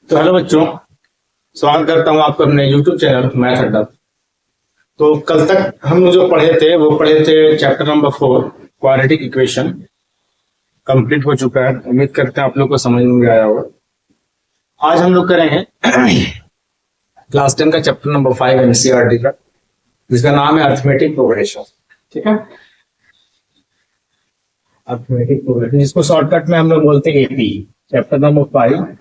तो हेलो बच्चों, स्वागत करता हूँ आपका अपने YouTube चैनल मैथ अड्डा। तो कल तक हम लोग जो पढ़े थे chapter number 4 quadratic equation complete हो चुका है। उम्मीद करते हैं आप लोग को समझ में आया होगा। आज हम लोग करेंगे क्लास 10 का चैप्टर नंबर 5 NCERT का, जिसका नाम है अरिथमेटिक प्रोग्रेशन। ठीक है, अरिथमेटिक प्रोग्रेशन, जिसको शॉर्टकट में हम लोग बोलते हैं AP। Chapter number 5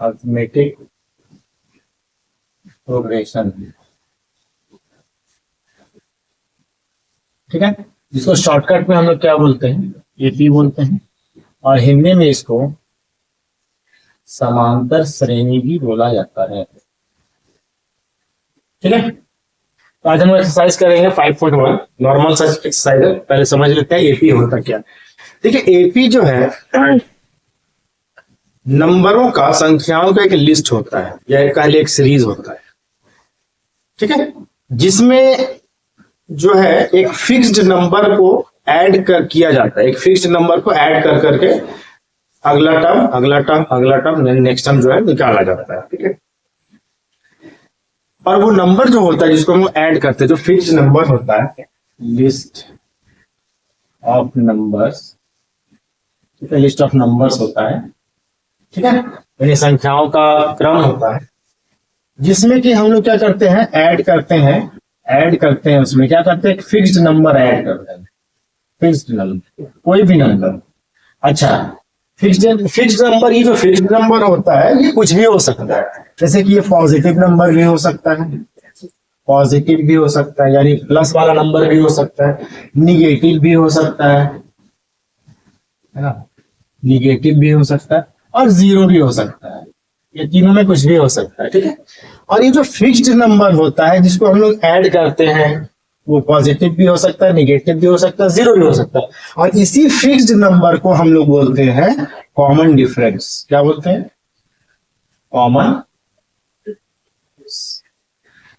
arithmetic progression. ठीक है, जिसको शॉर्टकट में हम लोग क्या बोलते हैं, AP बोलते हैं, और हिंदी में इसको समांतर श्रेणी भी बोला जाता है। ठीक है, तो आज हम एक्सरसाइज करेंगे 5.1, नॉर्मल सा एक्सरसाइज है। पहले समझ लेते हैं AP होता क्या। देखिए, AP जो है नंबरों का, संख्याओं का एक लिस्ट होता है, या एक सीरीज होता है। ठीक है, जिसमें जो है एक फिक्स्ड नंबर को ऐड किया जाता है। एक फिक्स्ड नंबर को ऐड कर करके अगला टर्म नेक्स्ट टर्म जो है निकाला जाता है। ठीक है, और वो नंबर जो होता है जिसको हम ऐड करते हैं, जो फिक्स्ड नंबर होता है, लिस्ट ऑफ नंबर्स। ठीक है, लिस्ट ऑफ नंबर्स होता है। ठीक है, यानी संख्याओं का क्रम होता है, जिसमें कि हम लोग क्या करते हैं, ऐड करते हैं। उसमें क्या करते हैं, फिक्स्ड नंबर ऐड करते हैं। फिक्स्ड नंबर, कोई भी नंबर। अच्छा, फिक्स्ड नंबर, ये जो फिक्स्ड नंबर होता है ये कुछ भी हो सकता है। जैसे कि ये पॉजिटिव नंबर भी हो सकता है, पॉजिटिव भी हो सकता है, यानी प्लस वाला नंबर भी हो सकता है, निगेटिव भी हो सकता है ना, निगेटिव भी हो सकता है, और जीरो भी हो सकता है। ये तीनों में कुछ भी हो सकता है। ठीक है, और ये जो फिक्स्ड नंबर होता है जिसको हम लोग ऐड करते हैं, वो पॉजिटिव भी हो सकता है, निगेटिव भी हो सकता है, जीरो भी हो सकता है। और इसी फिक्स्ड नंबर को हम लोग बोलते हैं कॉमन डिफरेंस। क्या बोलते हैं? कॉमन।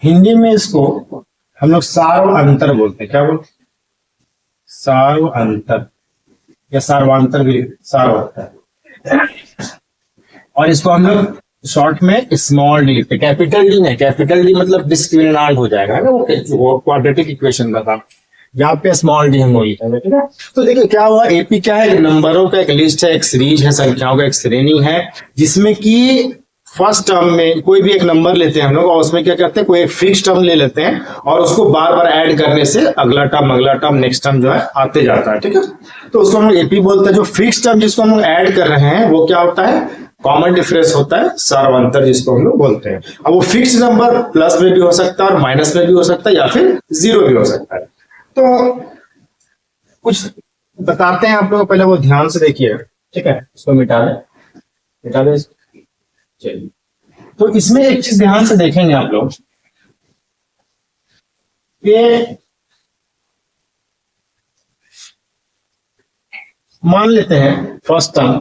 हिंदी में इसको हम लोग सार्व अंतर बोलते हैं। क्या बोलते हैं? सार्व अंतर, या सार्वांतर भी सार्व होता है। और इसको हम लोग शॉर्ट में स्मॉल डी लिखते हैं। कैपिटल डी नहीं, कैपिटल डी मतलब डिस्क्रिमिनेंट हो जाएगा ना, वो क्वाड्रेटिक इक्वेशन का था। यहाँ पे स्मॉल डी हम लोग लिखते हैं। ठीक है, तो देखिए क्या हुआ, AP क्या है, नंबरों का एक लिस्ट है, एक सीरीज है, संख्याओं का एक श्रेणी है, जिसमें कि फर्स्ट टर्म में कोई भी एक नंबर लेते हैं हम लोग, और उसमें क्या करते हैं, कोई एक फिक्स टर्म ले लेते हैं, और उसको बार बार ऐड करने से अगला टर्म नेक्स्ट टर्म जो है आते जाता है। ठीक है, तो उसको हम लोग AP बोलते हैं। जो फिक्स टर्म जिसको हम लोग ऐड कर रहे हैं वो क्या होता है, कॉमन डिफरेंस होता है, सार्वंतर जिसको हम लोग बोलते हैं। अब वो फिक्स नंबर प्लस में भी हो सकता है, और माइनस में भी हो सकता है, या फिर जीरो भी हो सकता है। तो कुछ बताते हैं आप लोग, पहले वो ध्यान से देखिए। ठीक है, इसको मिटा दे। चलिए, तो इसमें एक चीज ध्यान से देखेंगे आप लोग कि मान लेते हैं फर्स्ट टर्म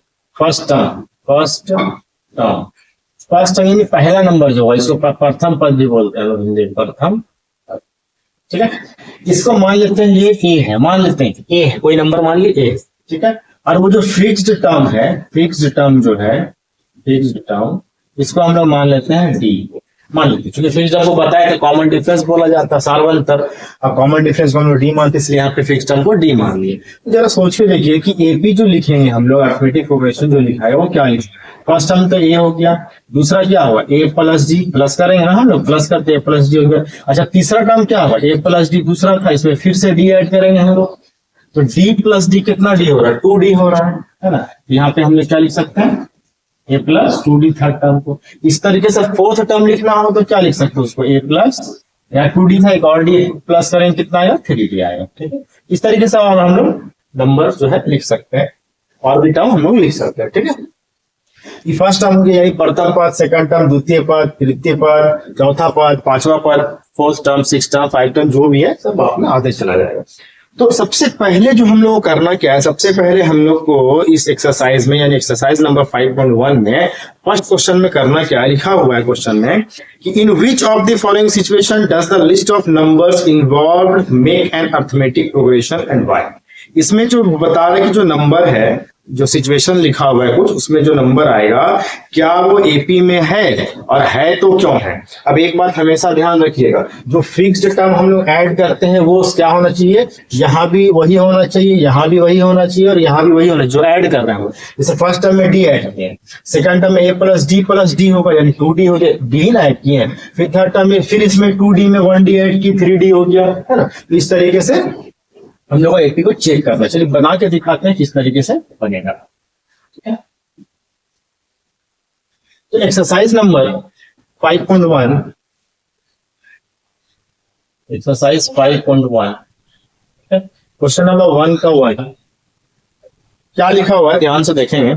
यानी पहला नंबर जो है, इसको प्रथम पद भी बोलते हैं हिंदी, प्रथम। ठीक है, इसको मान लेते हैं ये A है, मान लेते हैं A है, कोई नंबर मान लीजिए A। ठीक है, और वो जो फिक्स्ड टर्म है, फिक्स्ड टर्म इसको हम लोग मान लेते हैं D। मान लेते हैं, क्योंकि फिक्स्ड टर्म को बताया तो कॉमन डिफरेंस बोला जाता है, सार्वंतर। अब कॉमन डिफरेंस को हम लोग D मानते, इसलिए यहाँ पे फिक्स्ड टर्म को D मान लिए। जरा सोच के देखिए कि AP जो लिखेंगे हम लोग, अरिथमेटिक प्रोग्रेशन जो लिखा है वो क्या लिखे। फर्स्ट टर्म तो A हो गया, दूसरा क्या हुआ, A प्लस D, प्लस करेंगे ना हम लोग, प्लस करते A प्लस D हो गया। अच्छा, तीसरा टर्म क्या हुआ, A प्लस D दूसरा था, इसमें फिर से D ऐड करेंगे हम लोग, तो D प्लस D कितना D हो रहा है, 2D हो रहा है ना। यहाँ पे हम लोग क्या लिख सकते हैं, A plus 2D third term को। इस तरीके से फोर्थ टर्म लिखना हो तो क्या लिख सकते हो उसको, A प्लस, या 2D था, एक और D प्लस करेंगे कितना आएगा, 3D आएगा। ठीक है, इस तरीके से हम लोग नंबर जो है लिख सकते हैं, और भी टर्म हम लोग लिख सकते हैं। ठीक है, ये फर्स्ट टर्म हो गया, यही प्रथम पद, सेकंड टर्म, द्वितीय पद, तृतीय पद, चौथा पद, पांचवा पद, fourth term, six term, five term, जो भी है सब आपने आते चला जाएगा। तो सबसे पहले जो हम लोग को करना क्या है, सबसे पहले हम लोग को इस एक्सरसाइज में, यानी एक्सरसाइज नंबर 5.1 में फर्स्ट क्वेश्चन में करना क्या है, लिखा हुआ है क्वेश्चन में कि in which of the following situation does the list of numbers involved make an arithmetic progression and why. इसमें जो बता रहे कि जो नंबर है जो सिचुएशन लिखा हुआ है कुछ, उसमें जो नंबर आएगा क्या वो एपी में है, और है तो क्यों है। अब एक बात हमेशा ध्यान रखिएगा, जो फिक्स्ड टर्म हम लोग ऐड करते हैं वो क्या होना चाहिए, यहाँ भी वही होना चाहिए, यहाँ भी वही होना चाहिए, और यहाँ भी वही होना चाहिए जो ऐड कर रहे हैं। जैसे फर्स्ट टर्म में डी ऐड किए हैं, सेकंड टर्म में ए प्लस डी होगा, यानी 2d हो गया, डी ना ऐड किए हैं, फिर थर्ड टर्म में फिर इसमें 2d में 1d ऐड की, 3d हो गया, है ना। तो इस तरीके से हम लोग को एपी को चेक करना है। चलिए बना के दिखाते हैं किस तरीके से बनेगा, ठीक है। तो exercise number 5.1, exercise 5.1, question number 1 का 1 क्या लिखा हुआ है ध्यान से देखेंगे।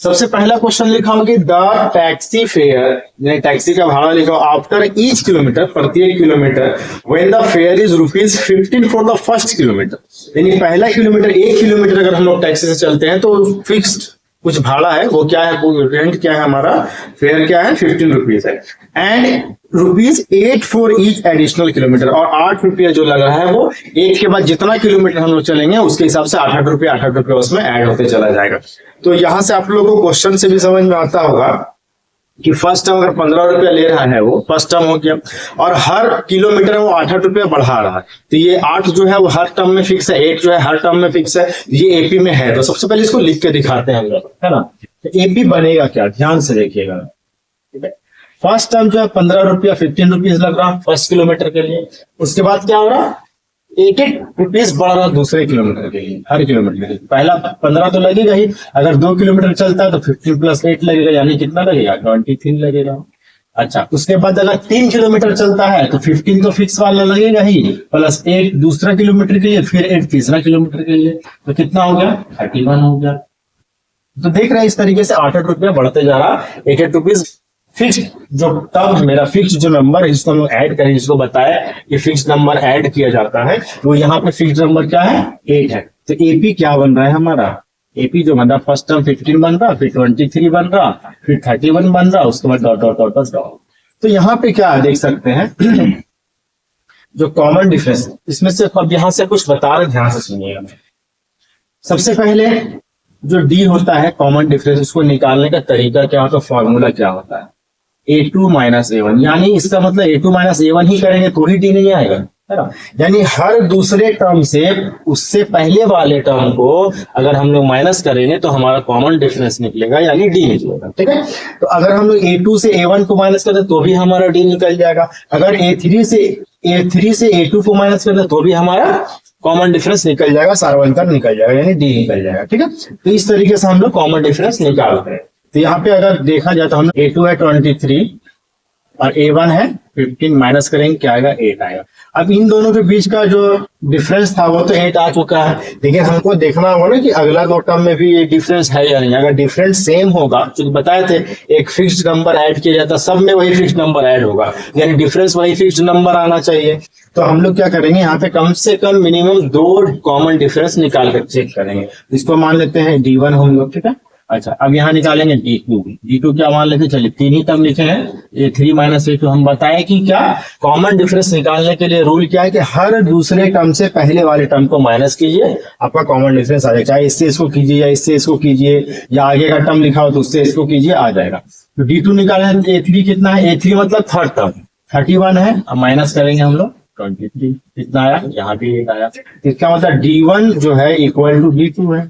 सबसे पहला क्वेश्चन लिखा होगा द टैक्सी फेयर, टैक्सी का भाड़ा लिखा आफ्टर ईच किलोमीटर, प्रत्येक kilometre, when the fair is ₹15 for the first kilometre, यानी पहला किलोमीटर, 1 किलोमीटर अगर हम लोग टैक्सी से चलते हैं तो फिक्स्ड कुछ भाड़ा है, वो क्या है, वो रेंट क्या है हमारा, फेयर क्या है, ₹15 है, and ₹8 for each additional kilometre, और ₹8 जो लग रहा है वो एक के बाद जितना किलोमीटर हम लोग चलेंगे उसके हिसाब से ₹8 उसमें ऐड होते चला जाएगा। तो यहां से आप लोगों को क्वेश्चन से भी समझ में आता होगा कि फर्स्ट टर्म अगर ₹15 ले रहा है वो फर्स्ट टर्म हो गया, और हर किलोमीटर में वो ₹8 बढ़ा रहा है, तो ये 8 जो है वो हर टर्म में फिक्स है, 8 जो है हर टर्म में फिक्स है, ये एपी में है। तो सबसे पहले इसको लिख के दिखाते हैं हम लोग, है ना। तो एपी बनेगा क्या, ध्यान से देखिएगा, ठीक है। फर्स्ट टर्म जो है ₹15 ₹15 लग रहा फर्स्ट किलोमीटर के लिए, उसके बाद क्या हो रहा, ₹1 बढ़ रहा दूसरे किलोमीटर के लिए, हर किलोमीटर के लिए। पहला 15 तो लगेगा ही, अगर 2 किलोमीटर चलता है तो 15 + 8 लगेगा, यानी कितना लगेगा, 23 लगेगा। अच्छा, उसके बाद अगर 3 किलोमीटर चलता है तो 15 तो फिक्स वाला लगेगा ही, प्लस 8 दूसरा किलोमीटर के लिए, फिर 8 तीसरा किलोमीटर के लिए, तो कितना हो गया, 31 हो गया। तो देख रहे हैं इस तरीके से ₹8 बढ़ते जा रहा, ₹8 फिक्स जो टर्म मेरा फिक्स जो नंबर है जिसको हम लोग ऐड करें, जिसको बताया कि फिक्स नंबर ऐड किया जाता है, वो यहाँ पे फिक्स नंबर क्या है, 8 है। तो एपी क्या बन रहा है हमारा, एपी जो बन रहा फर्स्ट टर्म 15 बन रहा, फिर 23 बन रहा, फिर 31 बन रहा, उसके बाद डॉट डॉट डॉट डॉट। तो यहाँ पे क्या देख सकते हैं जो कॉमन डिफरेंस, इसमें से अब यहाँ से कुछ बता रहे, ध्यान से सुनिएगा। सबसे पहले जो डी होता है कॉमन डिफरेंस, उसको निकालने का तरीका क्या होता है, फॉर्मूला क्या होता है, A2 - A1, यानी इसका मतलब A2 - A1 ही करेंगे तो ही डी नहीं आएगा, है ना। यानी हर दूसरे टर्म से उससे पहले वाले टर्म को अगर हम लोग माइनस करेंगे तो हमारा कॉमन डिफरेंस निकलेगा, यानी डी निकलेगा, ठीक है। तो अगर हम लोग A2 से A1 को माइनस करते तो भी हमारा डी निकल जाएगा, अगर A3 से A2 को माइनस करते तो भी हमारा कॉमन डिफरेंस निकल जाएगा, सार्वंतर निकल जाएगा, यानी डी निकल जाएगा, ठीक है। तो इस तरीके से हम लोग कॉमन डिफरेंस निकालते हैं। तो यहाँ पे अगर देखा जाए तो हम A2 है 23 और A1 है 15, माइनस करेंगे क्या आएगा, 8 आएगा। अब इन दोनों के बीच का जो डिफरेंस था वो तो 8 आ चुका है, लेकिन हमको देखना होगा ना कि अगला दो टर्म में भी ये डिफरेंस है या नहीं। अगर डिफरेंस सेम होगा, जो बताए थे एक फिक्स्ड नंबर ऐड किया जाता, सब में वही फिक्स्ड नंबर ऐड होगा, यानी डिफरेंस वही फिक्स्ड नंबर आना चाहिए। तो हम लोग क्या करेंगे, यहाँ पे कम से कम मिनिमम 2 कॉमन डिफरेंस निकाल कर चेक करेंगे। इसको मान लेते हैं D1 हम लोग, ठीक है। अच्छा, अब यहाँ निकालेंगे D2 क्या मान लेते हैं, चलिए 3 ही टर्म लिखे हैं, A3 - A2। हम बताएं कि क्या कॉमन डिफरेंस निकालने के लिए रूल क्या है कि हर दूसरे टर्म से पहले वाले टर्म को माइनस कीजिए, आपका कॉमन डिफरेंस आ जाएगा। चाहे इससे इसको कीजिए या इससे इसको कीजिए, या आगे का टर्म लिखा हो तो उससे इसको कीजिए, आ जाएगा। तो D2 निकालें, A3 कितना है, A3 मतलब थर्ड टर्म 31 है, अब माइनस करेंगे हम लोग 23, कितना आया, यहाँ भी 8 आया। इसका मतलब D1 जो है इक्वल टू D2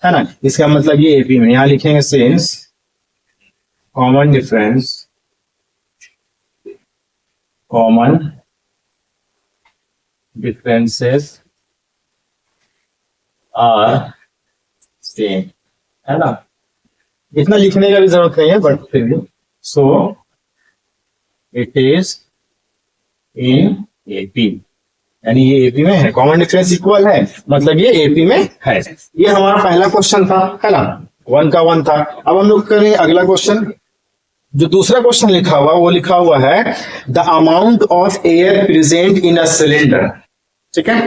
है ना। इसका मतलब ये एपी में यहां लिखेंगे since common differences are same, है ना। इतना लिखने का भी जरूरत नहीं है, बट फिर भी सो इट इज इन एपी, यानी ये एपी में है, कॉमन डिफरेंस इक्वल है, मतलब ये एपी में है। ये हमारा पहला क्वेश्चन था, है ना, 1 का 1 था। अब हम लोग करें अगला क्वेश्चन। जो दूसरा क्वेश्चन लिखा हुआ वो लिखा हुआ है the amount of air present in a cylinder, ठीक है।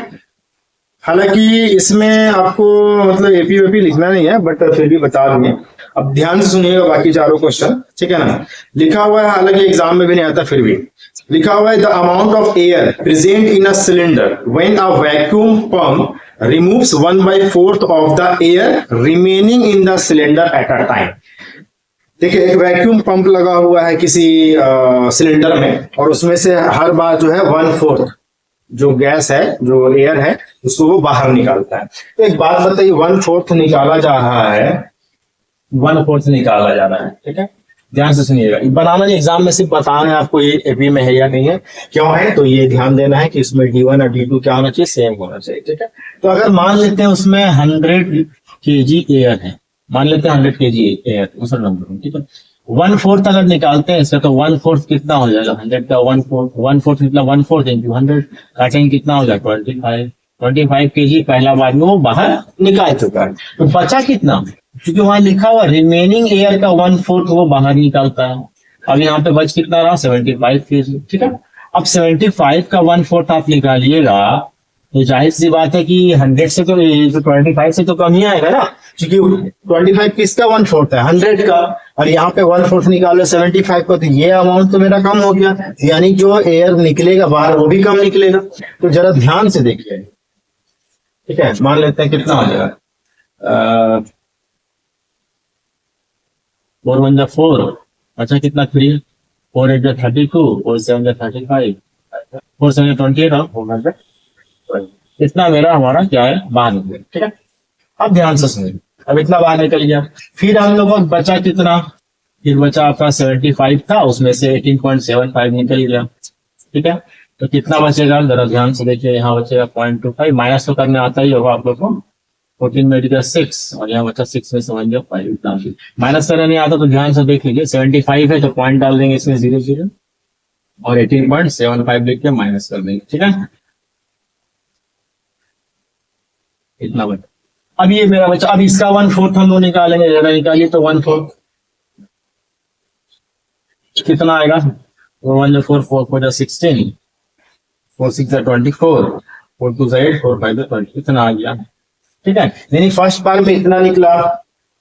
हालांकि इसमें आपको मतलब एपी वेपी लिखना नहीं है, बट फिर भी बता देंगे। अब ध्यान से सुनिएगा बाकी चारों क्वेश्चन, ठीक है ना। लिखा हुआ है, हालांकि एग्जाम में भी नहीं आता, फिर भी लिखा हुआ है the amount of air present in a cylinder when a vacuum pump removes 1/4 of the air remaining in the cylinder at a time. देखिए एक वैक्यूम पंप लगा हुआ है किसी सिलेंडर में और उसमें से हर बार जो है 1/4 जो गैस है, जो एयर है, उसको वो बाहर निकालता है। तो एक बात बताइए, 1/4 निकाला जा रहा है, 1/4 निकाला जा रहा है, ठीक है, ध्यान से सुनिएगा। बनाना एग्जाम में सिर्फ बता रहे हैं आपको ये एपी में है या नहीं है, क्यों है, तो ये ध्यान देना है कि इसमें D1 और D2 क्या होना चाहिए, सेम होना चाहिए, ठीक है। तो अगर मान लेते हैं उसमें 100 kg एयर है, मान लेते हैं 100 kg एयर, दूसरा नंबर, ठीक है, 1/4 अगर निकालते हैं इससे तो 1/4 कितना हो जाएगा, 100 का 1/4 निकला, 1/4 इंटू 100 काटेंगे कितना हो जाएगा, 25 kg पहला बार में वो बाहर निकाल चुका है। तो बचा कितना, क्योंकि वहां लिखा हुआ रिमेनिंग एयर का 1/4 वो बाहर निकालता है। अब यहाँ पे बच कितना रहा, 75 kg, ठीक है। अब 75 का 1/4 आप निकालिएगा तो जाहिर सी बात है कि 100 से तो 25 से तो कम ही आएगा ना, क्योंकि 25 किसका 1/4 है, 100 का, और यहाँ पे 1/4 निकालो 75 का, तो ये अमाउंट तो मेरा कम हो गया, यानी जो एयर निकलेगा बाहर वो भी कम निकलेगा। तो जरा ध्यान से देखिए, ठीक है, मान लेते हैं कितना हो जाएगा, 4 1 जा 4, अच्छा कितना 3, 4 8 जा 32, 4 7 जा 35, 4 7 जा 28 और 400, इतना मेरा हमारा क्या है, बाहर निकल, ठीक है। अब ध्यान से सुनिए, अब इतना बाहर निकल गया, फिर हम लोगों को बचा कितना, फिर बचा आपका 75 था, उसमें से 18.75 निकल गया, ठीक है। तो कितना बचेगा, जरा ध्यान से देखिए, यहाँ बचेगा 0.25, माइनस तो करने आता ही होगा आप लोग को, 14 में 6 और यहाँ बचा 6 में समझ लो 5, इतना माइनस करने नहीं आता तो ध्यान से देख लीजिए, 75 है तो पॉइंट डाल देंगे इसमें 0 और 18.75 लिख के माइनस कर देंगे, ठीक है, इतना बचा। अब ये मेरा बचा, अब इसका 1/4 हम लोग निकालेंगे, जरा निकालिए, तो 1/4 कितना आएगा, 1 जा 4, 4 4 जा 16, 4 6 जा 24, 4 2 जा 8, 4 5 जा 20, इतना आ गया, ठीक है। यानी फर्स्ट बार में इतना निकला,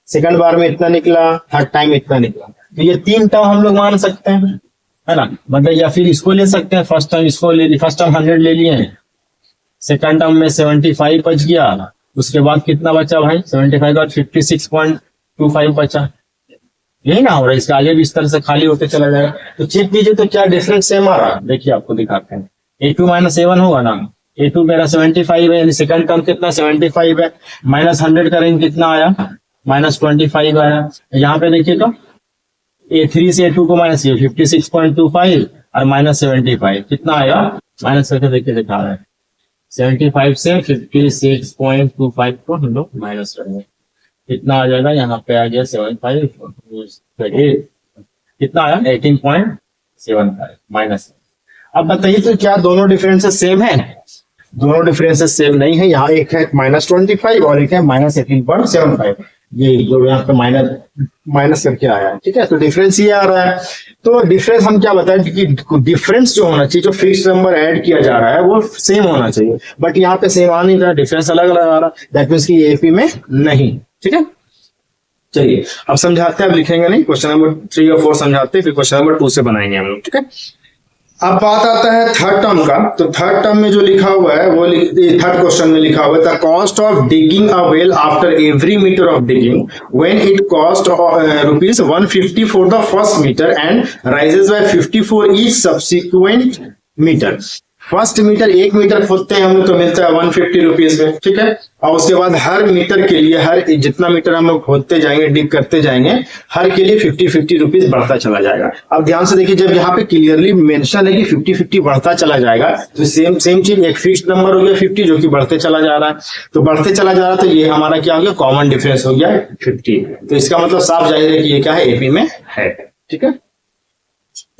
सेकंड बार में इतना निकला, थर्ड टाइम इतना निकला। तो ये 3 टर्म हम लोग मान सकते हैं, है ना, मतलब या फिर इसको ले सकते हैं, फर्स्ट टाइम इसको ले ली, फर्स्ट टाइम 100 ले लिए, सेकंड टर्म में 75 बच गया, उसके बाद कितना बचा भाई, 75 का 56.25 बचा, यही ना हो रहा है, इसके आगे भी इस तरह से खाली होते चला जाएगा। तो चेक कीजिए तो क्या डिफरेंस सेम आ रहा है, देखिए आपको दिखाते हैं, A2 - A1 होगा ना, A2 मेरा 75 है, यानी सेकंड टर्म कितना 75 है, माइनस 100 करेंगे कितना आया, -25 आया। यहाँ पे देखिए तो A3 से A2 को माइनस किया, 56.25 और -75 कितना आया, माइनस करके देखिए दिखा रहा है, 75 से 56.25 को हम लोग माइनस करेंगे, कितना आ जाएगा, यहाँ पे आ गया 75, कितना आया 18.75 माइनस। अब बताइए तो क्या दोनों डिफरेंसेस सेम है, दोनों डिफरेंसेस सेम नहीं है, यहाँ एक है -25 और एक है -18.75, ये जो यहाँ पे माइनस करके आया है, ठीक है। तो डिफरेंस ये आ रहा है, तो डिफरेंस हम क्या बताएं कि डिफरेंस जो होना चाहिए, जो फिक्स नंबर ऐड किया जा रहा है वो सेम होना चाहिए, बट यहाँ पे सेम आ नहीं रहा, डिफरेंस अलग अलग आ रहा, दैट मीन्स की एपी में नहीं, ठीक है। चलिए अब समझाते हैं, अब लिखेंगे नहीं, क्वेश्चन नंबर 3 और 4 समझाते हैं, फिर क्वेश्चन नंबर 2 से बनाएंगे हम लोग, ठीक है। अब बात आता है थर्ड टर्म का, तो थर्ड टर्म में जो लिखा हुआ है वो थर्ड क्वेश्चन में लिखा हुआ है, the cost of digging a well after every metre of digging when it cost rupees 150 for the first metre and rises by 50 for each subsequent metre. First metre 1 metre खोदते हैं हम लोग तो मिलता है 150 रुपीज में, ठीक है। और उसके बाद हर मीटर के लिए, हर जितना मीटर हम लोग खोदते जाएंगे, डिग करते जाएंगे, हर के लिए 50 रुपीज बढ़ता चला जाएगा। अब ध्यान से देखिए, जब यहाँ पे क्लियरली मेंशन है कि 50 बढ़ता चला जाएगा, तो सेम चीज, एक फिक्स्ड नंबर हो गया 50 जो कि बढ़ते चला जा रहा है, तो बढ़ते चला जा रहा, तो ये हमारा क्या हो गया, कॉमन डिफरेंस हो गया 50। तो इसका मतलब साफ जाहिर है कि ये क्या है, एपी में है, ठीक है,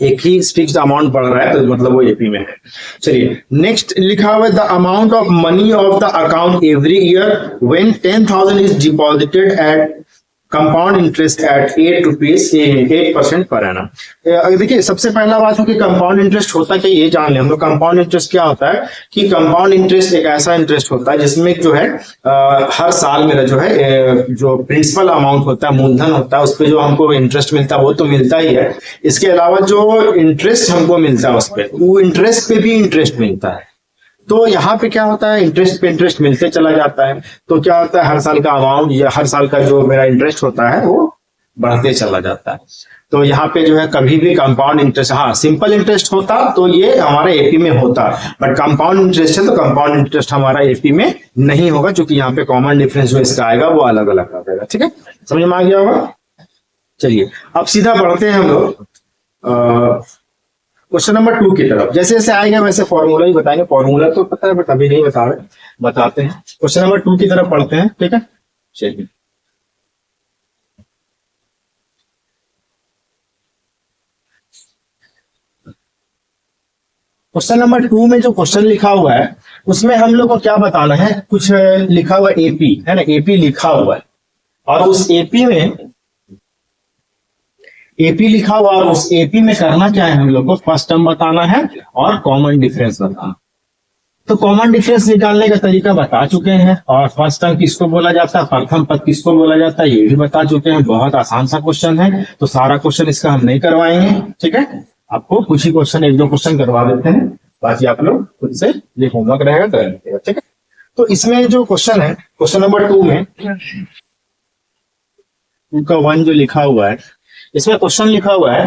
एक ही फिक्स्ड अमाउंट बढ़ रहा है तो मतलब वो एपी में है। चलिए नेक्स्ट लिखा हुआ है, the amount of money of the account every year when 10,000 is deposited at compound interest at 8% per annum. देखिए सबसे पहला बात है कि कंपाउंड इंटरेस्ट होता क्या, ये जान लें हम लोग। कंपाउंड इंटरेस्ट क्या होता है कि कंपाउंड इंटरेस्ट एक ऐसा इंटरेस्ट होता है जिसमें जो है हर साल मेरा जो है जो प्रिंसिपल अमाउंट होता है, मूलधन होता है, उस पर जो हमको इंटरेस्ट मिलता है वो तो मिलता ही है, इसके अलावा जो इंटरेस्ट हमको मिलता है उस पर, वो इंटरेस्ट पे भी इंटरेस्ट मिलता है। तो यहाँ पे क्या होता है, इंटरेस्ट पे इंटरेस्ट मिलते चला जाता है। तो क्या होता है, हर साल का अमाउंट या हर साल का जो मेरा इंटरेस्ट होता है वो बढ़ते चला जाता है। तो यहाँ पे जो है कभी भी कंपाउंड इंटरेस्ट, हाँ सिंपल इंटरेस्ट होता तो ये हमारा एपी में होता, बट कंपाउंड इंटरेस्ट है तो कंपाउंड इंटरेस्ट हमारा एपी में नहीं होगा, क्योंकि यहाँ पे कॉमन डिफरेंस जो इसका आएगा वो अलग अलग आएगा। ठीक है, समझ में आ गया होगा। चलिए अब सीधा बढ़ते हैं हम लोग क्वेश्चन नंबर 2 की तरफ। जैसे जैसे आएगा वैसे फॉर्मूला ही बताएंगे, फॉर्मूला तो पता है बट अभी नहीं बताते हैं। क्वेश्चन नंबर 2 की तरफ पढ़ते हैं। ठीक है, चलिए क्वेश्चन नंबर 2 में जो क्वेश्चन लिखा हुआ है उसमें हम लोग को क्या बताना है, कुछ लिखा हुआ एपी है ना, एपी लिखा हुआ है और उस एपी में एपी लिखा हुआ और उस एपी में करना क्या है, हम लोग को फर्स्ट टर्म बताना है और कॉमन डिफरेंस बताना। तो कॉमन डिफरेंस निकालने का तरीका बता चुके हैं और फर्स्ट टर्म किसको बोला जाता है, प्रथम पद किसको बोला जाता है, ये भी बता चुके हैं। बहुत आसान सा क्वेश्चन है, तो सारा क्वेश्चन इसका हम नहीं करवाएंगे। ठीक है, आपको कुछ ही क्वेश्चन, 1-2 क्वेश्चन करवा देते हैं, बाकी आप लोग खुद से जो होमवर्क रहेगा कर लीजिएगा। ठीक है, तो इसमें जो क्वेश्चन है, क्वेश्चन नंबर 2 में 2 का 1 जो लिखा हुआ है, इसमें क्वेश्चन लिखा हुआ है,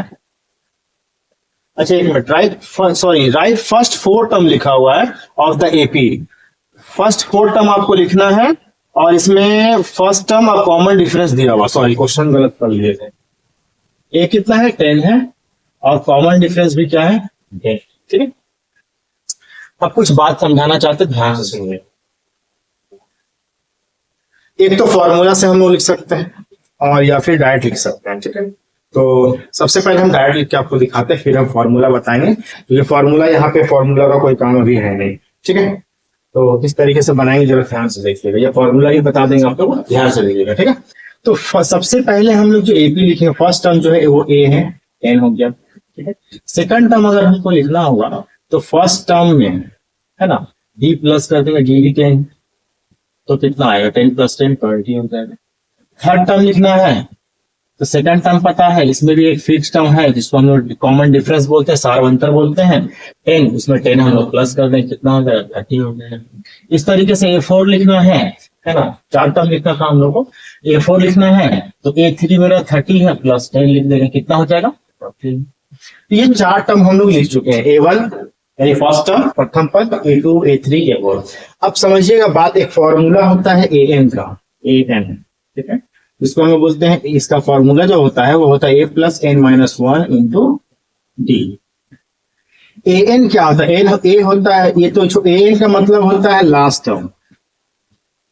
अच्छा एक मिनट, राइट फर्स्ट 4 टर्म लिखा हुआ है of the AP. First 4 term आपको लिखना है और इसमें फर्स्ट टर्म और कॉमन डिफरेंस दिया हुआ, सॉरी क्वेश्चन गलत कर लिए थे। ए कितना है, 10 है और कॉमन डिफरेंस भी क्या है, 10। ठीक है, अब कुछ बात समझाना चाहते, ध्यान से सुनिए। एक तो फॉर्मूला से हम लोग लिख सकते हैं और या फिर डायरेक्ट लिख सकते हैं। ठीक है, तो सबसे पहले हम डायरेक्ट लिख के आपको दिखाते हैं, फिर हम फॉर्मूला बताएंगे। तो ये फॉर्मूला, यहाँ पे फॉर्मूला का कोई काम अभी है नहीं। ठीक है, तो किस तरीके से बनाएंगे जरा ध्यान से देखिएगा, ये फॉर्मूला ही बता देंगे आप लोग, ध्यान से देखिएगा। ठीक है, तो सबसे पहले हम लोग जो एपी लिखेंगे, फर्स्ट टर्म जो है वो ए है, 10 हो गया। ठीक है, सेकंड टर्म अगर हमको लिखना होगा तो फर्स्ट टर्म में है ना डी प्लस कर देंगे, डी भी 10, तो कितना आएगा, 10 + 10 20 हो जाएगा। थर्ड टर्म लिखना है तो सेकंड टर्म पता है, इसमें भी एक फिक्स टर्म है जिसको हम लोग कॉमन डिफरेंस बोलते हैं, सारवंतर बोलते हैं, 10, उसमें 10 हम लोग प्लस कर दें, कितना हो जाएगा, 30 हो जाएगा। इस तरीके से A4 लिखना है ना, 4 टर्म लिखना था हम लोग को, A4 लिखना है तो A3 मेरा 30 है प्लस 10 लिख देंगे, कितना हो जाएगा, 40। तो ये 4 टर्म हम लोग लिख चुके हैं, A1 यानी फर्स्ट टर्म प्रथम पद, A2 A3 A4। अब समझिएगा बात, एक फॉर्मूला होता है AN का, AN, ठीक है, जिसको हम बोलते हैं, इसका फॉर्मूला जो होता है वो होता है A + n - 1 × D। AN क्या होता है, A होता है, ये तो AN का मतलब होता है लास्ट टर्म,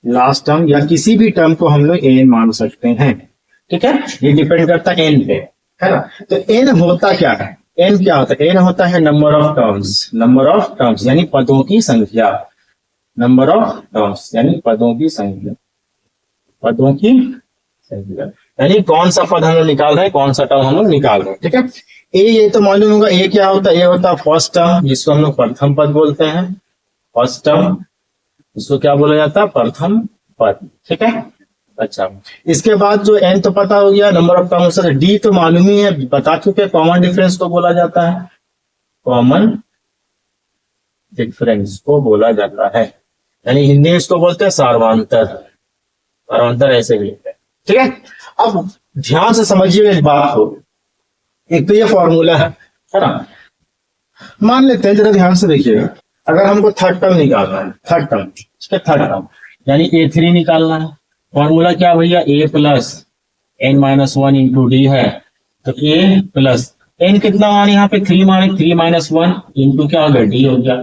लास्ट टर्म या किसी भी टर्म को हम लोग AN मान सकते हैं। ठीक है, ये डिपेंड करता है N पे, है ना। तो N होता क्या है, N क्या होता है, N होता है नंबर ऑफ टर्म्स यानी पदों की संख्या, नंबर ऑफ टर्म्स यानी पदों की संख्या, पदों की संख्या यानी कौन सा पद हम लोग निकाल रहे हैं, कौन सा टर्म हम लोग निकाल रहे हैं। ठीक है, ये तो मालूम होगा, ए क्या होता है, ये होता है फर्स्ट टर्म जिसको हम लोग प्रथम पद बोलते हैं, फर्स्ट टर्म इसको क्या बोला जाता है, प्रथम पद। ठीक है, अच्छा इसके बाद जो एन तो पता हो गया, नंबर ऑफ टर्म्स, डी तो मालूम ही है, बता चुके, कॉमन डिफरेंस को बोला जाता है, कॉमन डिफरेंस को बोला जाता है, यानी हिंदी में इसको बोलते हैं सार्वंतर, सार्वंतर ऐसे भी है। ठीक है, अब ध्यान से समझिए इस बात को, एक तो ये फॉर्मूला है ना, मान लेते हैं, जरा ध्यान से देखिएगा, अगर हमको थर्ड टर्म निकालना है, थर्ड टर्म यानी A3 निकालना है, फॉर्मूला क्या भैया, A + n - 1 × D है, तो A + n कितना मान, यहाँ पे 3 माने, 3 - 1 × क्या हो गया, D हो गया,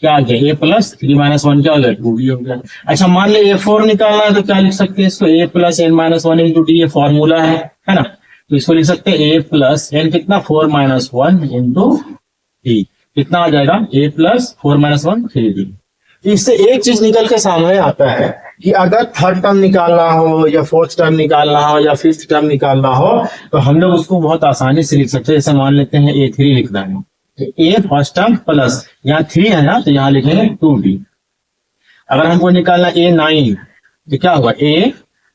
क्या आ गया, A + 3 - 1 क्या हो गया, 2D हो गया। अच्छा मान ले A4 निकालना है तो क्या लिख सकते हैं इसको, A + n - 1 × D, ये फॉर्मूला है ना, तो इसको लिख सकते हैं A + n कितना, 4 - 1 × D, कितना आ जाएगा, A + 4 - 1 3D। इससे एक चीज निकल के सामने आता है कि अगर थर्ड टर्म निकालना हो या फोर्थ टर्म निकालना हो या फिफ्थ टर्म निकालना हो तो हम लोग उसको बहुत आसानी से लिख सकते हैं। जैसे मान लेते हैं A3 लिखना है, तो A फर्स्ट टर्म प्लस यहाँ 3 है ना, तो यहाँ लिखेंगे 2D। अगर हमको निकालना A9 तो क्या होगा, A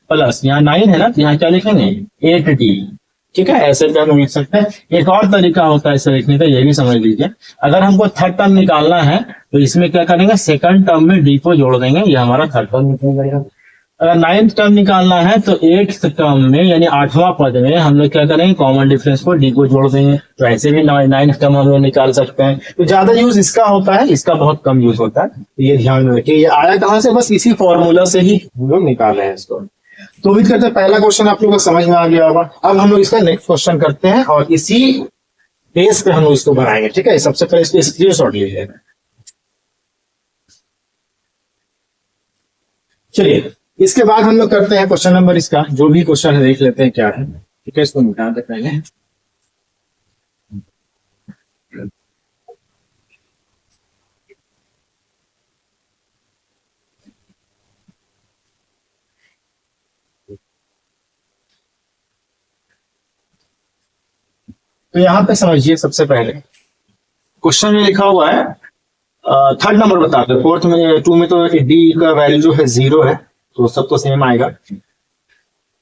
प्लस यहाँ 9 है ना, तो यहाँ क्या लिखेंगे, 8D। ठीक है, ऐसे भी हम लिख सकते हैं। एक और तरीका होता है इसे लिखने का, ये भी समझ लीजिए, अगर हमको थर्ड टर्म निकालना है तो इसमें क्या करेंगे, सेकंड टर्म में डी को जोड़ देंगे, ये हमारा थर्ड टर्म निकल जाएगा। अगर नाइन्थ टर्म निकालना है तो एट्थ टर्म में यानी 8वां पद में हम लोग क्या करेंगे, कॉमन डिफरेंस को डी को जोड़ देंगे। तो ऐसे भी नाइन्थ टर्म हम लोग निकाल सकते हैं। तो ज्यादा यूज इसका होता है, इसका बहुत कम यूज होता है। तो ये ध्यान में रखिए, ये आया कहाँ से, बस इसी फॉर्मूला से ही हम लोग निकाल रहे हैं इसको। तो उम्मीद करते हैं पहला क्वेश्चन आप लोगों को समझ में आ गया होगा। अब हम लोग इसका नेक्स्ट क्वेश्चन करते हैं और इसी बेस पे हम लोग इसको बनाएंगे। ठीक है, सबसे पहले इसको स्क्रीनशॉट लीजिए। चलिए, इसके बाद हम लोग करते हैं क्वेश्चन नंबर, इसका जो भी क्वेश्चन है देख लेते हैं क्या है। ठीक है, इसको मिटा दे पहले। तो यहाँ पे समझिए, सबसे पहले क्वेश्चन में लिखा हुआ है, थर्ड नंबर बता दो। फोर्थ में, टू में तो डी का वैल्यू जो है 0 है, तो सब तो सेम आएगा।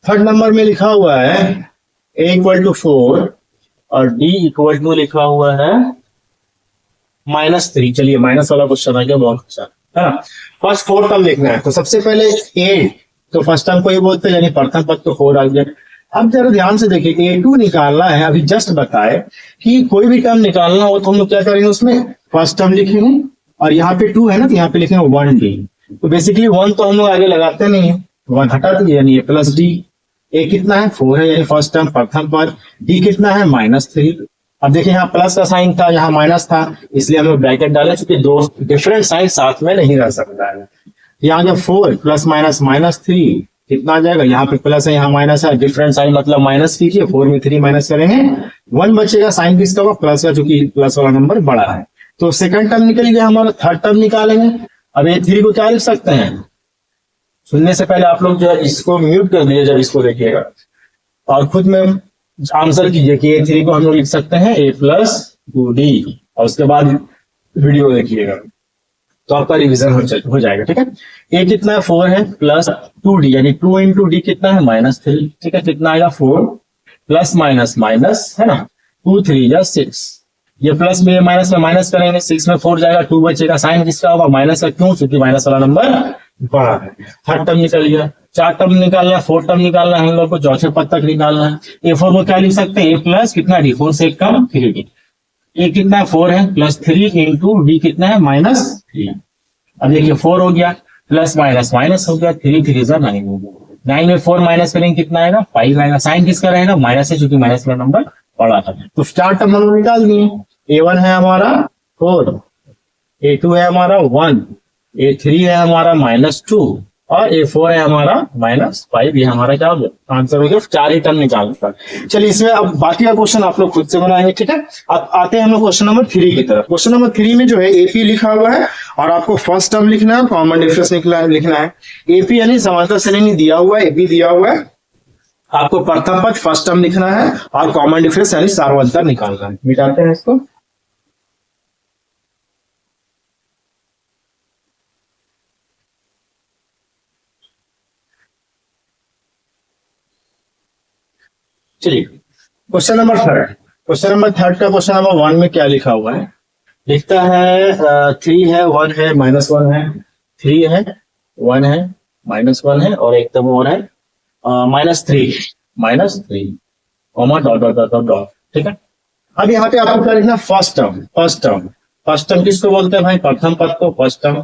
थर्ड नंबर में लिखा हुआ है a इक्वल टू 4 और d इक्वल टू लिखा हुआ है -3। चलिए, माइनस वाला क्वेश्चन आ गया, बहुत अच्छा है ना। फर्स्ट 4 टर्म लिखना है, तो सबसे पहले a, तो फर्स्ट टर्म को ये बोलते हैं, यानी प्रथम पद तो 4 आ गया। अब जरा ध्यान से देखिए, a2 निकालना है। अभी जस्ट बताए कि कोई भी टर्म निकालना हो तो हम लोग क्या करेंगे, उसमें फर्स्ट टर्म लिखेंगे और यहाँ पे 2 है ना, तो यहाँ पे लिखेंगे 1d। तो बेसिकली 1 तो हम लोग आगे लगाते नहीं है, 1 हटा दीजिए, यानी a प्लस डी। ए कितना है, 4 है, यानी फर्स्ट टर्म प्रथम पद। डी कितना है, -3। अब देखिए, यहाँ प्लस का साइन था, यहाँ माइनस था, इसलिए हम लोग ब्रैकेट डाले, क्योंकि दो डिफरेंट साइन साथ में नहीं रह सकता है। यहाँ जब 4 प्लस माइनस -3 कितना आ जाएगा, यहाँ पे प्लस है, यहाँ माइनस है, डिफरेंट साइन मतलब माइनस कीजिए, 4 में 3 माइनस करेंगे, 1 बचेगा। साइन किसका होगा, प्लस का, चूंकि प्लस वाला नंबर बड़ा है। तो सेकंड टर्म निकल गया हमारा, थर्ड टर्म निकालेंगे। अब ये 3 को क्या लिख सकते हैं, सुनने से पहले आप लोग जो है इसको म्यूट कर दीजिए जब इसको देखिएगा, और खुद में आंसर कीजिए कि A3 को हम लोग लिख सकते हैं a प्लस 2d, और उसके बाद वीडियो देखिएगा तो आपका रिवीजन हो जाएगा। ठीक है, a कितना है, 4 है, प्लस 2d, यानी 2 इंटू डी कितना है, -3। ठीक है, कितना आएगा, 4 प्लस माइनस माइनस है ना, 2 3 या 6। ये प्लस में माइनस में माइनस करेंगे, 6 में 4 जाएगा, 2 बचेगा। साइन किसका होगा, माइनस का, क्यों, क्योंकि माइनस वाला नंबर बड़ा है। थर्ड टर्म निकल गया। 4 टर्म निकालना है, 4 टर्म निकालना है हम लोग को, चौथे पद तक निकालना है। A4 को क्या लिख सकते हैं, a प्लस कितना डी, 4 से कम 3d। a कितना है, 4 है, प्लस 3 इंटू डी कितना है, -3। अब देखिए 4 हो गया, प्लस माइनस माइनस हो गया, 3 3 9 हो गया। 9 में 4 माइनस करेंगे, कितना आएगा, 5 आएगा। साइन किसका रहेगा, माइनस है, क्योंकि माइनस वाला नंबर बड़ा था। तो 4 टर्म हम लोग निकाल दिए। a1 है हमारा 4, a2 है हमारा 1, a3 है हमारा -2 और a4 है हमारा -5। ये हमारा क्या हो गया, आंसर हो गया। 4 ही टर्म निकालना था। चलिए, इसमें अब बाकी का क्वेश्चन आप लोग खुद से बनाएंगे। ठीक है, अब आते हैं हम लोग क्वेश्चन नंबर 3 की तरफ। क्वेश्चन नंबर 3 में जो है एपी लिखा हुआ है और आपको फर्स्ट टर्म लिखना है, कॉमन डिफरेंस लिखना है। एपी यानी समांतर श्रेणी दिया हुआ है, एपी दिया हुआ है, आपको प्रथम पद फर्स्ट टर्म लिखना है और कॉमन डिफरेंस यानी सार्वंतर निकालना है। मिटाते हैं इसको। चलिए, क्वेश्चन नंबर 3। क्वेश्चन नंबर 3 का क्वेश्चन नंबर 1 में क्या लिखा हुआ है, लिखता है 3 है, 1 है, -1 है, 3 है, 1 है, -1 है और एक टर्म और है -3 comma dot dot dot dot. ठीक है, अब यहाँ पे आपको क्या लिखना, फर्स्ट टर्म। फर्स्ट टर्म किसको बोलते हैं भाई, प्रथम पद को फर्स्ट टर्म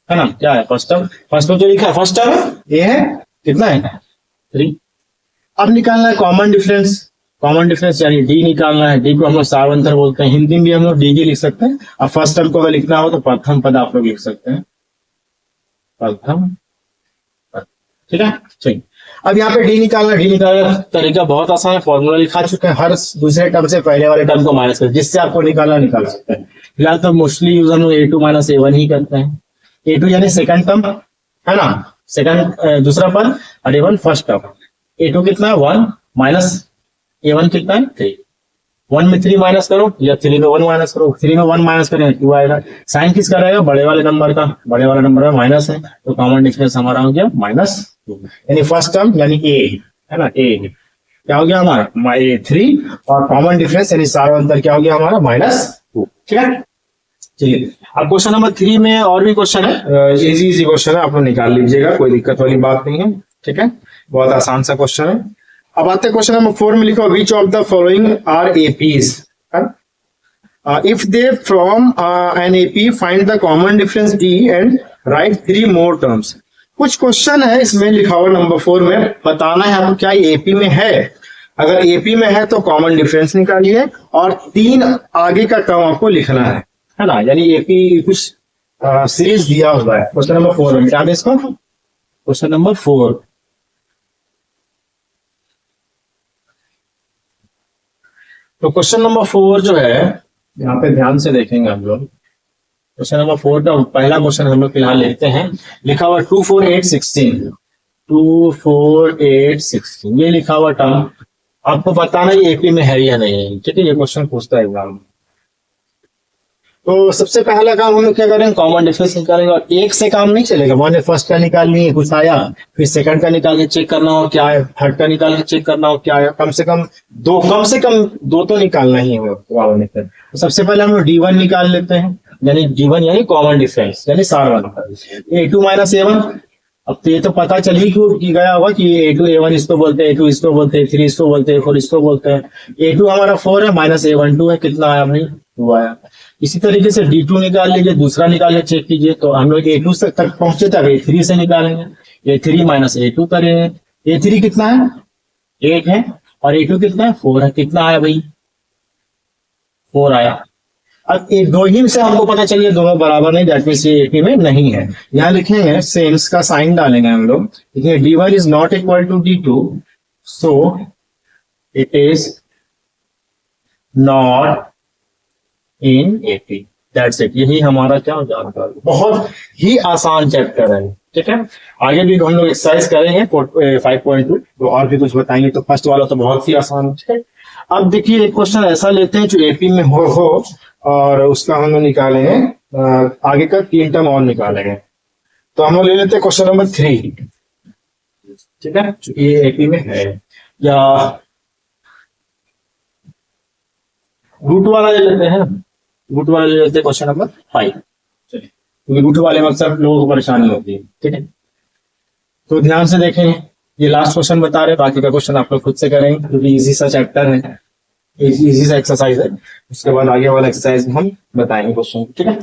है ना। क्या है फर्स्ट टर्म, फर्स्ट टर्म जो लिखा है फर्स्ट टर्म ये है, कितना है, 3। अब निकालना है कॉमन डिफरेंस। कॉमन डिफरेंस यानी डी निकालना है। डी को हम लोग सार्वंतर बोलते हैं, हिंदी में हम लोग डी लिख सकते हैं। अब फर्स्ट टर्म को अगर लिखना हो तो प्रथम पद आप लोग लिख सकते हैं, प्रथम पद। ठीक है, चलिए अब यहाँ पे डी निकालना। डी निकालने का तरीका बहुत आसान है, फॉर्मूला लिखा चुके हैं। हर दूसरे टर्म से पहले वाले टर्म को माइनस कर, जिससे आपको निकाल सकते हैं। फिलहाल तो मोस्टली यूज हम लोग a2 - a1 ही करते हैं। a2 यानी सेकंड टर्म है ना, सेकंड दूसरा पद, और a1 फर्स्ट टर्म। a2 कितना है, 1 माइनस a1 कितना है, 3। 1 में 3 माइनस करो या 3 में 1 माइनस करो। 3 में 1 माइनस करें 2 आएगा। साइन किसका रहेगा, बड़े वाले नंबर का, बड़े वाले नंबर में माइनस है, तो कॉमन डिफरेंस हमारा हो गया -2। यानी फर्स्ट टर्म यानी a है ना, a क्या हो गया हमारा 3 और कॉमन डिफरेंस यानी सार्वंतर क्या हो गया हमारा -2। ठीक है, चलिए, अब क्वेश्चन नंबर 3 में और भी क्वेश्चन है, इजी इजी क्वेश्चन है, आप लोग निकाल लीजिएगा, कोई दिक्कत वाली बात नहीं है। ठीक है, बहुत आसान सा क्वेश्चन है। अब आते हैं क्वेश्चन नंबर 4 में, लिखा which of the following are APs. If they from an AP find the common difference d and write 3 more terms. कुछ क्वेश्चन है इसमें लिखा हुआ नंबर 4 में, बताना है आपको क्या एपी में है। अगर एपी में है तो कॉमन डिफरेंस निकालिए और 3 आगे का टर्म आपको लिखना है ना। यानी एपी कुछ सीरीज दिया हुआ है। क्वेश्चन नंबर 4 में क्या है इसको, क्वेश्चन नंबर 4। तो क्वेश्चन नंबर 4 जो है, यहाँ पे ध्यान से देखेंगे हम लोग। क्वेश्चन नंबर 4 का पहला क्वेश्चन हम लोग फिलहाल लिखते हैं। लिखा हुआ 2 4 8 16, 2 4 8 16, ये लिखा हुआ टर्म आपको बताना है एपी में है या नहीं। ठीक है, ये क्वेश्चन पूछता है एग्जाम। तो सबसे पहला काम हम लोग क्या करेंगे, कॉमन डिफरेंस निकालेंगे। और एक से काम नहीं चलेगा, मान फर्स्ट का निकालनी है, कुछ आया, फिर सेकंड का निकाल के चेक करना हो क्या है, थर्ड का निकाल के चेक करना हो क्या है, कम से कम दो तो निकालना ही है कॉमन डिफरेंस। तो सबसे पहले हम लोग D1 निकाल लेते हैं, यानी D1 यानी कॉमन डिफरेंस, यानी सार A2 माइनस A1। अब तो ये तो पता चल ही कि गया होगा कि A2 A1 इसको बोलते हैं, A2 इसको बोलते हैं, 3 इसको बोलते हैं, 4 इसको बोलते हैं। A2 हमारा 4 है, माइनस A1 2 है, कितना आया भाई, 2 आया। इसी तरीके से D2 निकाल लीजिए, दूसरा निकाल के चेक कीजिए। तो हम लोग A2 तक पहुंचे तक A3 से निकालेंगे, A3 माइनस A2 करेंगे। A3 कितना है, 8 है, और A2 कितना है, 4 है। कितना आया भाई, 4 आया। अब एक दो ही से हमको पता चलिए दोनों बराबर नहीं, दैट मींस ये एपी में नहीं है। यहाँ लिखेंगे सेम्स का साइन डालेंगे हम लोग। देखिए D1 is not equal to D2, so it is not in AP, that's it. यही हमारा क्या जानकारी, बहुत ही आसान चैप्टर है। ठीक है, आगे भी हम लोग एक्सरसाइज करेंगे 5.2, तो और भी कुछ बताएंगे। तो फर्स्ट वाला तो बहुत ही आसान है। अब देखिए एक क्वेश्चन ऐसा लेते हैं जो एपी में हो और उसका हम लोग निकालेंगे, आगे का 3 टर्म और निकालेंगे। तो हम लोग ले लेते हैं क्वेश्चन नंबर 3। ठीक है, चूंकि ये एपी में है, या रूट वाला ले लेते हैं, रूट वाला ले लेते हैं क्वेश्चन नंबर 5। चलिए, क्योंकि रूट वाले में अक्सर लोगों को परेशानी होती है। ठीक है, तो ध्यान से देखें, ये लास्ट क्वेश्चन बता रहे, बाकी का क्वेश्चन आप लोग खुद से करेंगे क्योंकि इजी सा चैप्टर है, इजी सा एक्सरसाइज है। उसके बाद आगे वाला एक्सरसाइज हम बताएंगे क्वेश्चन। ठीक है,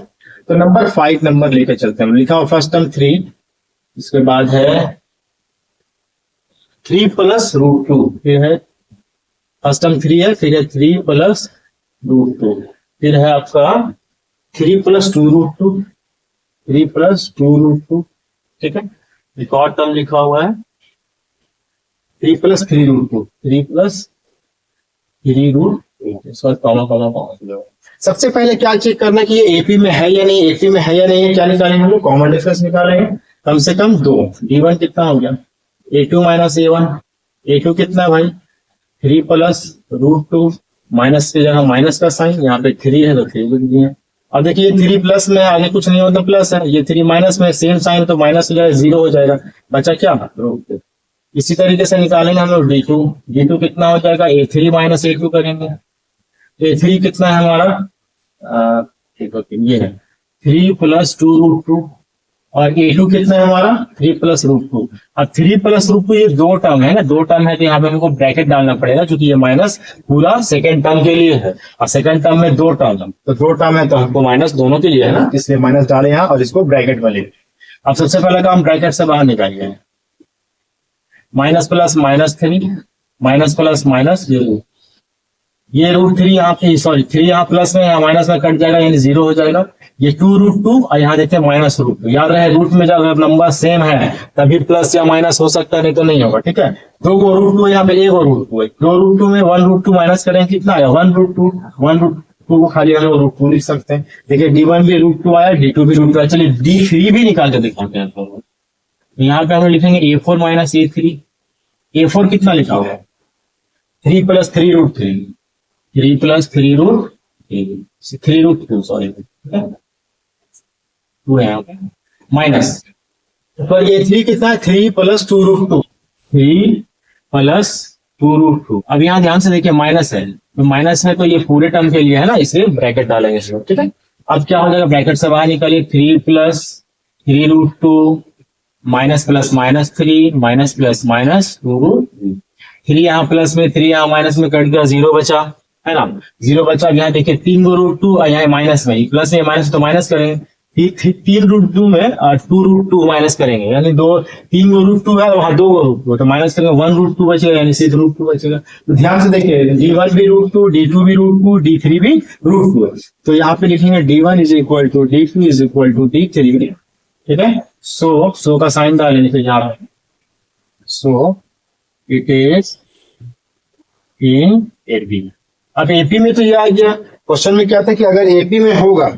तो नंबर 5 नंबर लेकर चलते हैं। लिखा हुआ फर्स्ट टर्म 3, इसके बाद है 3 प्लस रूट 2, फिर है फर्स्ट टर्म 3 है, फिर है 3 प्लस रूट 2, फिर है आपका 3 प्लस 2 रूट 2, 3 प्लस 2 रूट 2। ठीक है, एक और टर्म लिखा हुआ है 3 प्लस 3 रूट 2, 3 प्लस 3 रूट 2। सबसे पहले क्या चेक करना कि ये एपी में है या नहीं, एपी में है या नहीं है, क्या निकालेंगे हम लोग, कॉमन डिफरेंस निकालेंगे। कम से कम 2, D1 कितना हो गया, A2 माइनस A1, A2 कितना है भाई, 3 प्लस रूट 2, माइनस की जगह माइनस का साइन, यहाँ पे 3 है तो 3 लिख दिए। अब देखिए 3 प्लस में आगे कुछ नहीं होता, प्लस है, ये 3 माइनस में सेम साइन तो माइनस हो जाएगा, 0 हो जाएगा, बचा क्या, रूट 2। इसी तरीके से निकालेंगे हम लोग D2, D2 कितना हो जाएगा, A3 माइनस A2 करेंगे। A3 कितना है हमारा, ये है 3 प्लस 2 रूट 2, और A2 कितना है हमारा, 3 प्लस रूट 2। अब 3 प्लस रूट 2 ये 2 टर्म है ना, 2 टर्म है तो यहाँ पे हमको ब्रैकेट डालना पड़ेगा, क्योंकि ये माइनस पूरा सेकंड टर्म के लिए है, और सेकंड टर्म में 2 टर्म है, तो 2 टर्म है तो हमको माइनस दोनों के लिए है ना, इसलिए माइनस डाले यहाँ और इसको ब्रैकेट में ले। अब सबसे पहले काम ब्रैकेट से बाहर निकालिए, minus plus minus 3, minus plus minus ये रूट 3 यहाँ पे, सॉरी 3 यहाँ प्लस में, यहाँ माइनस में कट जाएगा, यानी 0 हो जाएगा। ये 2 रूट 2 और यहाँ देखते हैं माइनस रूट 2। याद रहे रूट में जब नंबर सेम है तभी प्लस या माइनस हो सकता है, नहीं तो नहीं होगा। ठीक है, 2 को रूट 2 यहाँ पे 1 रूट 2 है, 2 रूट 2 में 1 रूट 2 माइनस करेंगे, कितना आया 1 रूट 2, 1 रूट 2 को खाली हम रूट 2 लिख सकते हैं। देखिए D1 भी रूट 2 आया, D2 भी रूट 2 आया। चलिए D3 भी निकाल के दिखाते हैं। तो यहाँ पे हम लिखेंगे A4 माइनस A3। A4 कितना लिखा हुआ है, 3 plus 3 root 3, 3 plus 3 root 3 root 2, sorry 2 है यहाँ पे, माइनस पर A3 कितना है, 3 प्लस 2 रूट 2, 3 प्लस 2 रूट 2। अब यहाँ ध्यान से देखिए माइनस है, तो माइनस है तो ये पूरे टर्म के लिए है ना, इसलिए ब्रैकेट डालेंगे इसमें। ठीक है, अब क्या हो जाएगा, ब्रैकेट से बाहर निकालिए, 3 plus 3√2 minus plus minus 3 minus plus minus 2√3, यहाँ प्लस में 3 यहाँ माइनस में कट गया, 0 बचा, है ना, 0 बचा। यहाँ देखिए 3√2 और यहाँ माइनस में, प्लस में माइनस तो माइनस करेंगे, 3√2 में 2√2 माइनस करेंगे, यानी 3 √2 है, वहाँ 2 तो माइनस करेंगे, 1√2 बचेगा, यानी सिर्फ √2 बचेगा। तो ध्यान से देखिए, D1 भी √2, D2 भी √2, D3 भी √2 है। तो यहाँ पे लिखेंगे D1 is equal to D2 is equal to D3, ठीक है। सो का साइन डालेंगे फिर यहाँ पे, सो इट इज इन एपी। अब एपी में तो ये आ गया, क्वेश्चन में क्या था कि अगर एपी में होगा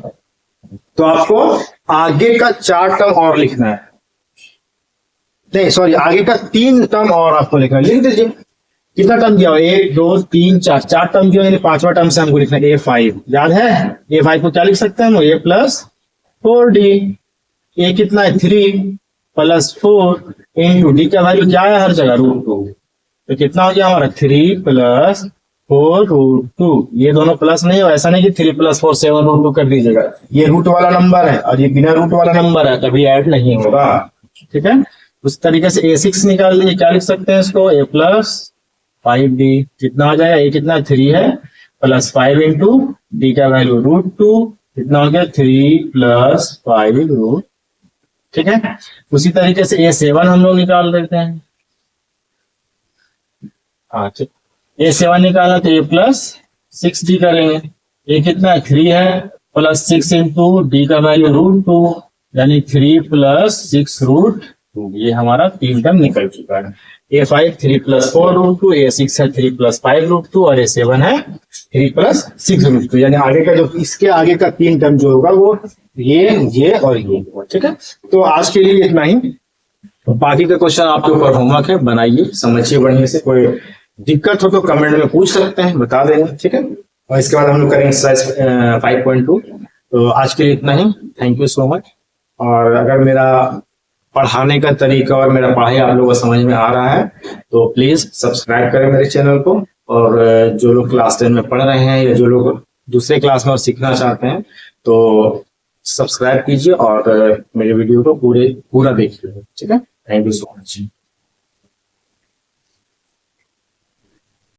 तो आपको आगे का 4 टर्म और लिखना है, नहीं सॉरी, आगे का 3 टर्म और आपको लिखना है। लिख दीजिए, कितना टर्म दिया, 1 2 3 4 टर्म दिया, यानी 5वां टर्म से हमको लिखना है A5, याद है। A5 को क्या लिख सकते हैं हम, A प्लस 4D, A कितना है 3 प्लस 4 इंटू D का वैल्यू क्या है हर जगह √2, तो कितना हो गया हमारा 3 प्लस 4√2। ये दोनों प्लस नहीं हो, ऐसा नहीं कि 3 प्लस 4 7√2 कर दीजिएगा, ये रूट वाला नंबर है और ये बिना रूट वाला नंबर है, कभी ऐड नहीं होगा, ठीक है। उस तरीके से A6 निकाल लीजिए, क्या लिख सकते हैं इसको, A प्लस 5D, कितना हो जाएगा, A कितना 3 है प्लस 5 इंटू D का वैल्यू √2, कितना हो गया 3 प्लस 5√, ठीक है। उसी तरीके से A7 हम लोग निकाल देते हैं, हाँ ठीक, A7 निकाला तो A प्लस 6D करेंगे, A कितना है 3 है प्लस 6 इंटू D का वैल्यू √2, यानी 3 प्लस 6√2, ये हमारा 3 टर्म निकल चुका है। A5 3 प्लस 4√2, A6 है 3 प्लस 5√2 और A7 है 3 प्लस 6√2, यानी आगे का जो इसके आगे का 3 टर्म जो होगा वो ये और ये, ठीक है। तो आज के लिए इतना ही, बाकी का क्वेश्चन आपके ऊपर होमवर्क है, बनाइए, समझिए बढ़िया से, कोई दिक्कत हो तो कमेंट में पूछ सकते हैं, बता देंगे, ठीक है। और इसके बाद हम लोग करेंगे एक्सरसाइज 5.2। तो आज के लिए इतना ही, थैंक यू सो मच। और अगर मेरा पढ़ाने का तरीका और मेरा पढ़ाई आप लोगों को समझ में आ रहा है तो प्लीज सब्सक्राइब करें मेरे चैनल को, और जो लोग क्लास 10 में पढ़ रहे हैं या जो लोग दूसरे क्लास में और सीखना चाहते हैं तो सब्सक्राइब कीजिए और मेरे वीडियो को पूरा देखिए, ठीक है। Thank you so much.